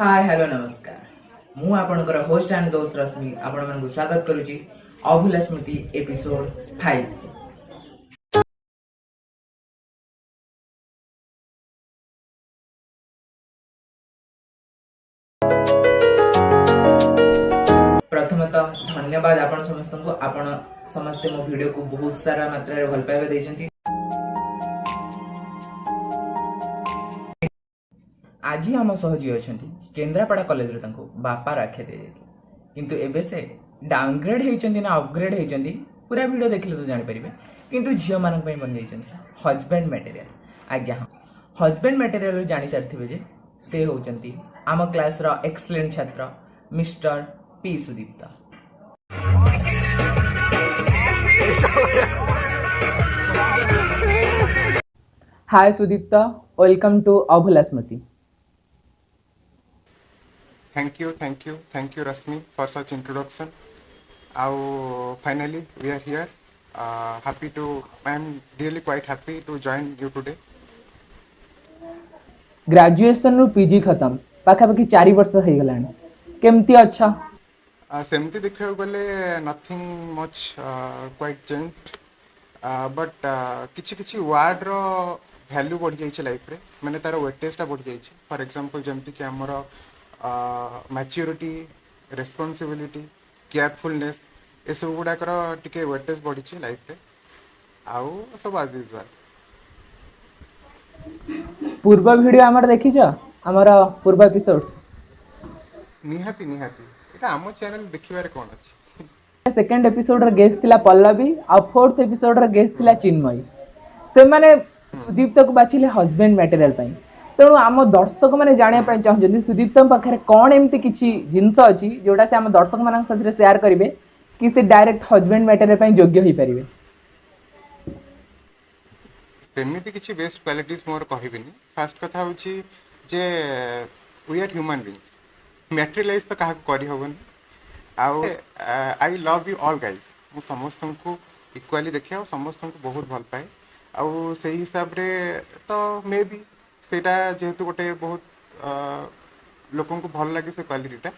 Hi hello नमस्कार मु आपनकर होस्ट एंड दोस्त रश्मि आपण मन स्वागत करूची अभूला स्मृति एपिसोड 5। प्रथमतः धन्यवाद आपण समस्त को आपण समस्ते मो वीडियो को बहुत सारा मात्रा रे भल पाइबा दैछंती। आज आम सहजी अच्छा केन्द्रापड़ा कॉलेज रे तांको बापा राखे दे किंतु एबे से डाउनग्रेड होइचंती ना अपग्रेड होइचंती पूरा वीडियो देखले तो जानि परिबे। किंतु झियो मानन पई बन जाइचंती हस्बैंड मटेरियल। आज्ञा हां हस्बैंड मटेरियल जानि सारथिबे जे से होचंती आम क्लास रो एक्सीलेंट छात्र mister P Sudipta. Hi Sudipta, welcome to Abhula Smruti. Thank you, Rasmi, for such introduction. Finally, we are here. I am really quite happy to join you today. Graduation रु PG खत्म पाखापाखि 4 वर्ष हो गलानी केमती अच्छा सेमती देखा गले nothing much quite changed but किछि किछि वर्ड रो वैल्यू बढ़ जाइए लाइफ रे माने तार वेटेजटा बढ़ जाइए। फॉर एग्जांपल जमती कि हमर मैच्योरिटी रेस्पॉन्सिबिलिटी केयरफुलनेस ए सब गुड़ाकर टिके वेटेज बढ़ी लाइफ रे आउ सब आज यूजुअल। पूर्व वीडियो हमर देखिछ हमर पूर्व एपिसोड्स निहाती एटा हम चैनल देखिबारे कोन अछि। सेकंड एपिसोड रे गेस्ट थिला पल्लवी आ फोर्थ एपिसोड रे गेस्ट थिला चिन्मयी से माने सुदीप्त को बाछिले हस्बैंड मटेरियल पई। तेणु आम दर्शक मैंने जाना चाहते सुदीप्त पाखे कौन एमती किसी जिनस अच्छी जोटा से आम दर्शक मान सेयार करेंगे कि से डायरेक्ट हस्बैंड मटेरियल योग्य हो पारे। सेमिति किछि बेस्ट क्वालिटीज मोर कहबिनी। फास्ट कथा होछि जे वी आर ह्यूमन बीइंग्स मैटेरियलाइज तो काहा करि होबन। आउ I love you all guys मु समस्त को इक्वाली देखे और समस्त को बहुत भल पाए आउ से हिसाब रे तो मे बी सेटा जेहेतु गोटे बहुत लोकन को भल लगे से क्वालिटीटा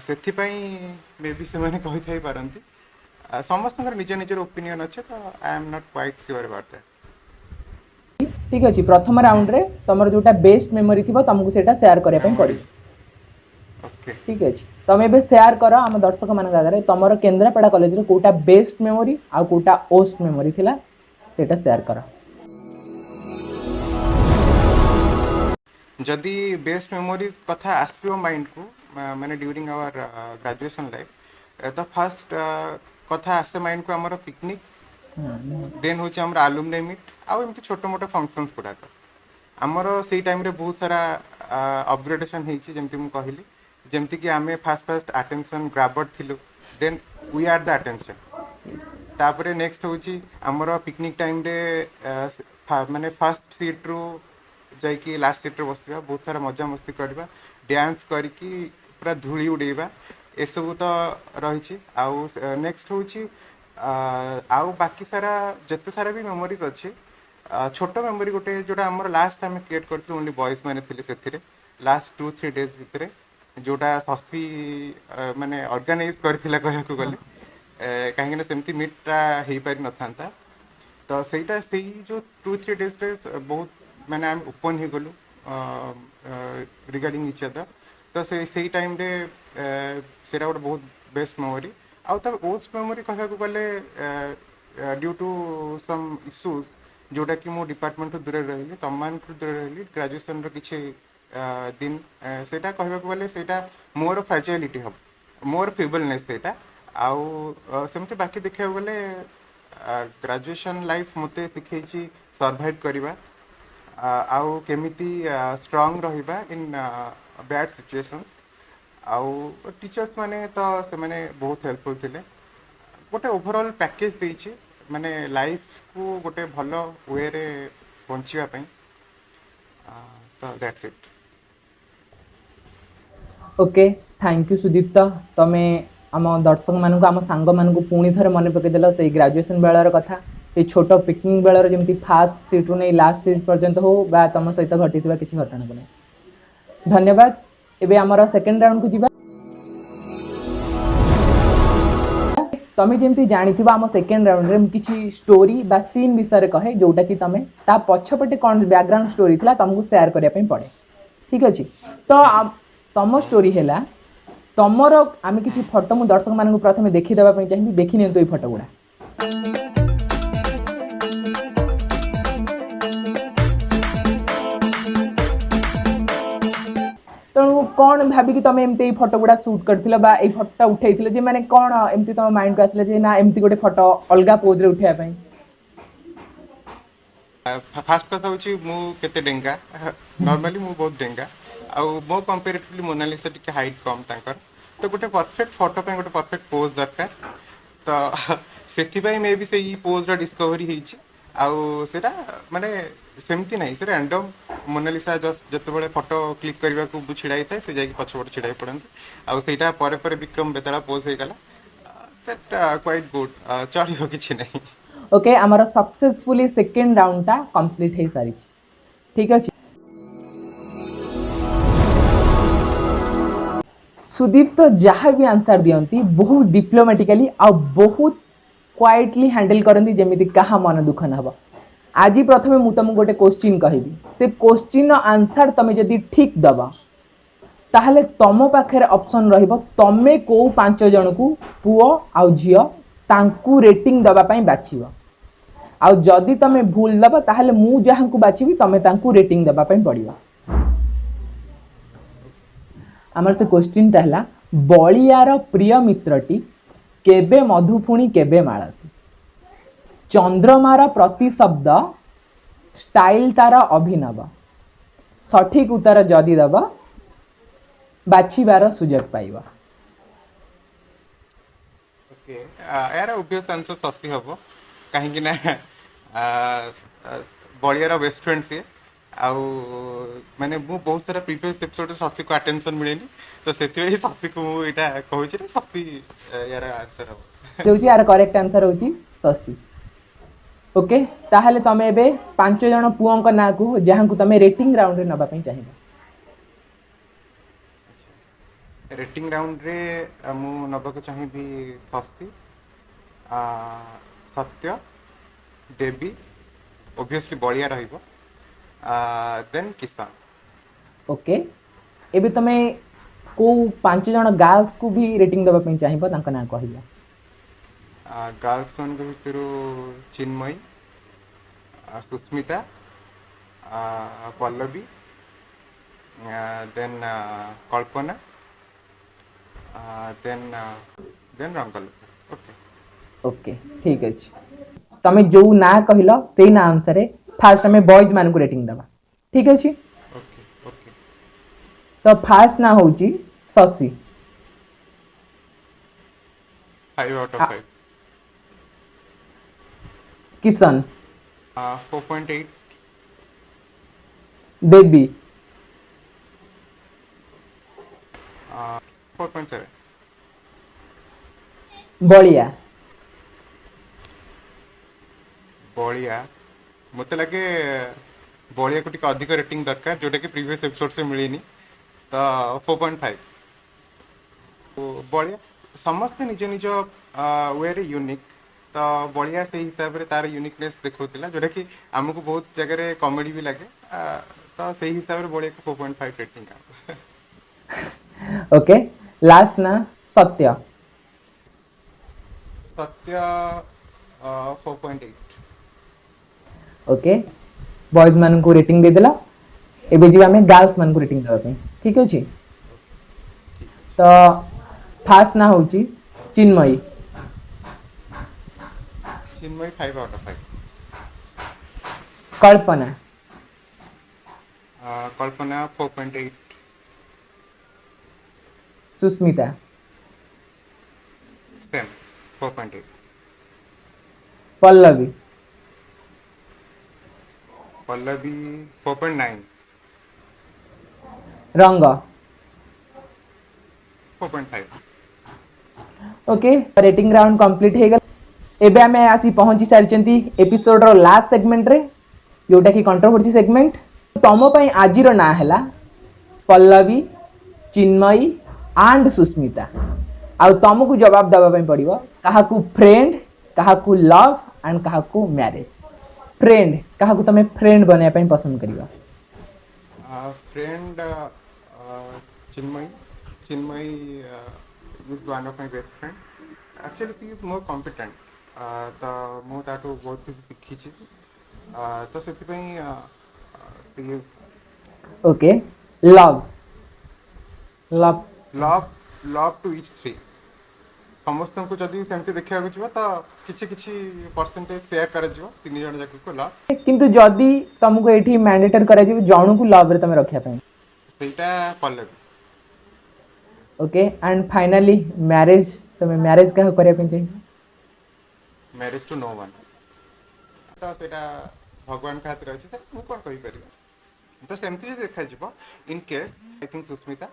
सेथि पई मे बी से माने कहि थाई पारंती। समस्त निज निजर ओपिनियन अच्छे तो I am not quite sure about that. ठीक अछि प्रथम राउंड रे तमर जोटा बेस्ट मेमोरी थिबो तुमको सेटा शेयर करे पई पड़ी। ओके ठीक अछि तमे बे शेयर करो हम दर्शक मान आगे तमर केन्द्रापड़ा कॉलेज रे कोटा बेस्ट मेमोरी आ कोटा ओस्ट मेमोरी थिला सेटा शेयर करो। जदि बेस्ट मेमोरीज कथा आसो माइंड को माने ड्यूरिंग आवर ग्रेजुएशन लाइफ तो फर्स्ट कथा आसे माइंड को हमर पिकनिक देन होचे हमर अलुमनी मीट आ एमती छोट मोट फंक्शंस गुडाक हमर सेई टाइम रे बहुत सारा अपग्रेडेशन हेछि। जेमती मु कहली जेमती कि आमे फास्ट अटेंशन ग्राबर थिलु then we are the attention. तापरे नेक्स्ट होछि हमर पिकनिक टाइम रे माने फर्स्ट सीट रू जाइए लास्ट सीट रे बसवा बहुत सारा मजा मस्ती करवा डांस करके पूरा धूली उड़ेवा ए सब तो रही। आउ नेक्स्ट होची आउ बाकी सारा जते सारा भी मेमोरीज अच्छे छोट मेमोरी गोटे जोटा हमर लास्ट आम क्रिएट करथिलु ओनली बॉयज माने थिले सेथिरे लास्ट 2-3 डेज भितरे जोटा शशि माने ऑर्गेनाइज करथिला कहया को गले काहे ना सेमती मीटटा हेई पारि न थांता तो सेटा सेही जो 2-3 डेज रे बहुत मैंने आम ओपन ही गलु रिगार्डिंग इच अदर तो से टाइम रे सेटा गोटे बहुत बेस्ट मेमोरी। आउ तब ओस्ट मेमोरी कहया को गले ड्यू टू सम इश्यूज जोटा कि मो डिपार्टमेंट तो दूर रही तम मान दूर रही ग्रेजुएशन रो किछि दिन सेटा कहया को गले सेटा मोर फ्रैजिलिटी हम मोर फेबलनेस सेटा आउ सेमते बाकी देखा गले ग्रेजुएशन लाइफ मते सिखैछि सर्वाइव करबा आउ केमिति स्ट्रांग रहिबा इन बैड सिचुएशंस आउ टीचर्स माने तो से माने बहुत हेल्पफुल थिले गोटे ओवरऑल पैकेज देछि माने लाइफ को गोटे भलो वे रे पहुंचीबा पई तो that's it. Okay thank you Sudipta तमे आम दर्शक मान आम सांग मान पुणी थे मन पकईदेल से ग्रेजुएशन बेलर कथा ये छोट पिकनिक बेलर जमी फास्ट सीट रू नहीं लास्ट सीट पर्यंत हो तुम सहित घटी किसी घटना को नहीं। धन्यवाद एबे हमर सेकंड राउंड को जीवा तमे जेमती जानिथिबा हम सेकंड राउंड रे किछि स्टोरी बा सीन विषय रे कहे जोटा कि तमे ता पछपटे कोन बैकग्राउंड स्टोरी थिला तुमको शेयर करिया पई पड़े ठीक अछि तो तम स्टोरी हैला तमरो आमे किछि फोटो मु दर्शक मानन को प्रथमे देखि देबा पई चाहिबी देखि नियंतो ए फोटो गुडा तो कौन भाभी कि तुम एमती फोटो गुड़ा शूट करथिला बा ए फोटो उठैथिले जे माने कौन एमती तुम माइंड को आसले जे ना एमती गोटे फोटो अलगा पोज रे उठैया पई फास्ट कथा होची मु केते डेंगा नॉर्मली मु बहुत डेंगा आ मो कंपैरेटिवली मोनालिसा टिके हाइट कम तांकर तो गोटे परफेक्ट फोटो पे गोटे परफेक्ट पोज दरकार तो सेथि पई मे बी से ई पोज रा डिस्कवरी हेची आउ सेटा माने सेमती नहीं से रैंडम मोनालिसा जस्ट जते बळे फोटो क्लिक करबा को छिड़ाई थाए से जाई पछपट छिड़ाई पड़ंती आउ सेटा परे परे विक्रम बेताला पोज हे गला दैट क्वाइट गुड चढ़ियो किछि नहीं ओके हमारा सक्सेसफुली सेकंड राउंड ता कंप्लीट हे सारी ठीक अछि सुदीप तो जहाँ भी आंसर दियंती बहुत डिप्लोमेटिकली आ बहुत क्वाइटली हैंडल करंती जेमिति कहा मन दुख न हबा आज प्रथमे मु तुमको गोटे क्वेश्चन कहबी से क्वेश्चन आंसर तमे जदी ठीक दबा ताहले तम पाखे ऑप्शन रहिबो तमे को 5 जन को पुओ आ झियो तांकू रेटिंग दबा पई बाछिबो आ जदी तमे भूल दबा ताहले मु जहां को बाछिबी तमे तांकू रेटिंग दबा पई पड़िबो आमर से क्वेश्चन ताहला बलियार प्रिय मित्रटी केबे मधुपुणी केबे माळती चंद्रमार प्रति शब्द स्टाइल तार अभिनव सठिक उत्तर जदि दब बाछिबार सुजोग पाइबा ओके यार ऑब्वियस आंसर ससी हबो काहे कि ना बलियार बेस्ट फ्रेंड से आउ माने मु बहुत सारा प्रीवियस एपिसोड ससी को अटेंशन मिलेनी तो सेति ससी को एटा कहू छी ससी यार आंसर हबो देउची यार करेक्ट आंसर होची ससी ओके ताहले तमे एबे 5 जन पुओंक ना को जहां को तमे रेटिंग राउंड रे नबा पई चाहिबा रेटिंग राउंड रे मु नबा को चाहिबी ससी सत्य देवी ऑब्वियसली बलिया रहिबो देन किसान ओके एबे तमे को 5 जन गर्ल्स को भी रेटिंग दबा पई चाहिबा तांका ना कहिबा गर्ल्स मन के भितर चिन्मयी सुस्मिता पल्लवी देन कल्पना देन रंगल ओके ओके ठीक अछि तमे जो ना कहिलो सेही ना आंसर है फास्ट हमें बॉयज मान को रेटिंग दबा ठीक अछि ओके ओके तो फास्ट ना होची ससी 5 आउट ऑफ 5 किशन 4.8 देवी 4.7 बलिया बलिया मते लगे बलिया को टिके अधिक रेटिंग दरकार जोटा कि प्रीवियस एपिसोड से मिलीनी तो 4.5 तो बलिया समस्त निज निज वे रे यूनिक तो बलिया से हिसाब रे तार यूनिकनेस देखौतिला जोटा कि हमको बहुत जगह रे कॉमेडी भी लगे तो सही हिसाब रे बलिया को 4.5 रेटिंग आ ओके लास्ट ना सत्य सत्य 4.8 ओके बॉयज मान को रेटिंग दे देला एबे जीवा में गर्ल्स मान को रेटिंग देबा पे ठीक अछि तो फास्ट ना होची Chinmayi 5 out of 5 Kalpana Kalpana 4.8 Susmita same 4.8 Pallavi Pallavi 4.9 रंग 4.5 ओके रेटिंग राउंड कंप्लीट हे गल एबे हमें आसी पहुंची सारिचंती एपिसोड रो लास्ट सेगमेंट रे जोटा कि कंट्रोवर्सी सेगमेंट तमो पई आजिरो ना हैला पल्लवी चिन्मयी एंड सुस्मिता आ तुमको जवाब देवा पड़ो क्या फ्रेंड क्या लव एंड क्या मैरिज फ्रेंड क्या तुम फ्रेंड बनवाई पसंद करवा friend Chinmayi Chinmayi is one of my best friend actually she is more competent तो मुझे बहुत किसी शिखी तो से she is okay love love love love to each three समस्त को जदि सेमती देखा तो किछि किछि परसेंटेज शेयर कर तीन जन जाक को लव किंतु जदि तुमको एठी मैंडेटरी करा जिवो जणु को लव रे तुम रखिया पई सेटा Pallavi okay and finally marriage तुम मैरिज क्या करिया पई चाहिए मैरिज टू नो वन तो सेटा भगवान का हाथ रही सर मुझे कौन कही पार तो सेमती देखा in case I think Susmita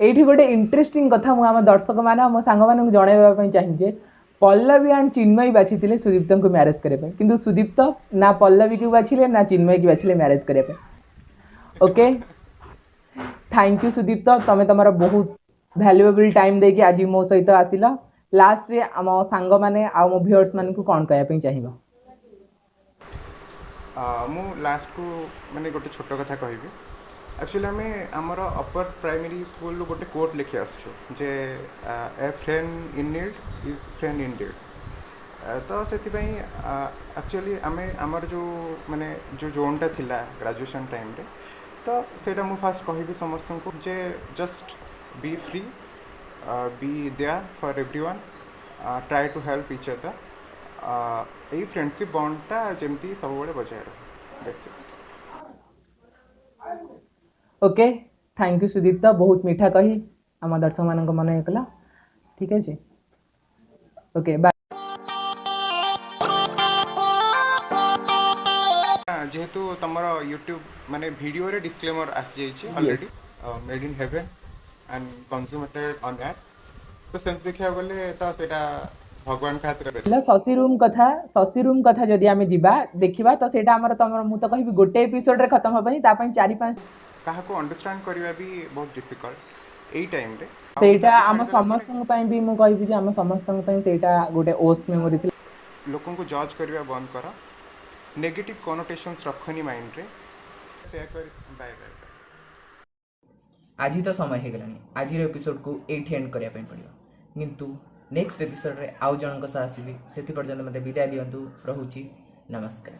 एठी गोटे इंटरेस्टिंग कथा मु हम दर्शक माने हम सांग माने जणाइबा पई चाहिए जे पल्लवी एंड चिन्मयी बाछिथिले सुदीप्त को मैरिज करे पई किंतु सुदीप्त ना पल्लवी को बाछिले ना चिन्मयी को बाछिले मैरिज करे पई ओके थैंक यू सुदीप्त तमे तमरा बहुत वैल्यूएबल टाइम देके आज मो सहित आसिला लास्ट रे हम सांग माने आ मो व्यूअर्स माने को कोन कहया पई चाहिबा मु लास्ट को माने गोटे छोट कथा कहबी एक्चुअली आम आमर अपर प्राइमरी स्कूल गोटे कोट लिखि आसु जे a friend in need is friend in deed तो से एक्चुअली आम आमर जो माने जो जोनटा थिला ग्रेजुएशन टाइम रे तो सेटा मु फास्ट कहबी समस्त को जे just be free be there for everyone try to help each other a friendship बॉन्डटा जेमती सब बड़े बजाय रहे ओके थैंक यू सुदीप्त बहुत मीठा कही आम दर्शक मान मन कला ठीक है ओके बाय जेहेतु तुम यूट्यूब माने वीडियो रे डिस्क्लेमर आसी जाइए already made in heaven and consummated on air तो सेम देखा गले तो सेटा भगवान का हाथ रे शशि रूम कथा जदि आमे जिबा देखिबा तो सेटा हमर तमर मु तो कहबी गोटे एपिसोड रे खत्म होबनी ता पई 4-5 कहा को अंडरस्टैंड करबा भी बहुत डिफिकल्ट एई टाइम रे सेटा हम समस्त पई भी मु कहबी जे हम समस्त पई सेटा गोटे ओस मेमोरी थी लोगों को जज करबा बंद करो नेगेटिव कनोटेशंस रखनी माइंड रे शेयर कर बाय बाय आज तो समय हो गलानी आज एपिसोड को एठी एंड करिया पई पड़ियो किंतु नेक्स्ट एपिसोड रे आउ जनक सह आसीबी सेति पर्यंत मते विदाय दियंतु रहुची नमस्कार।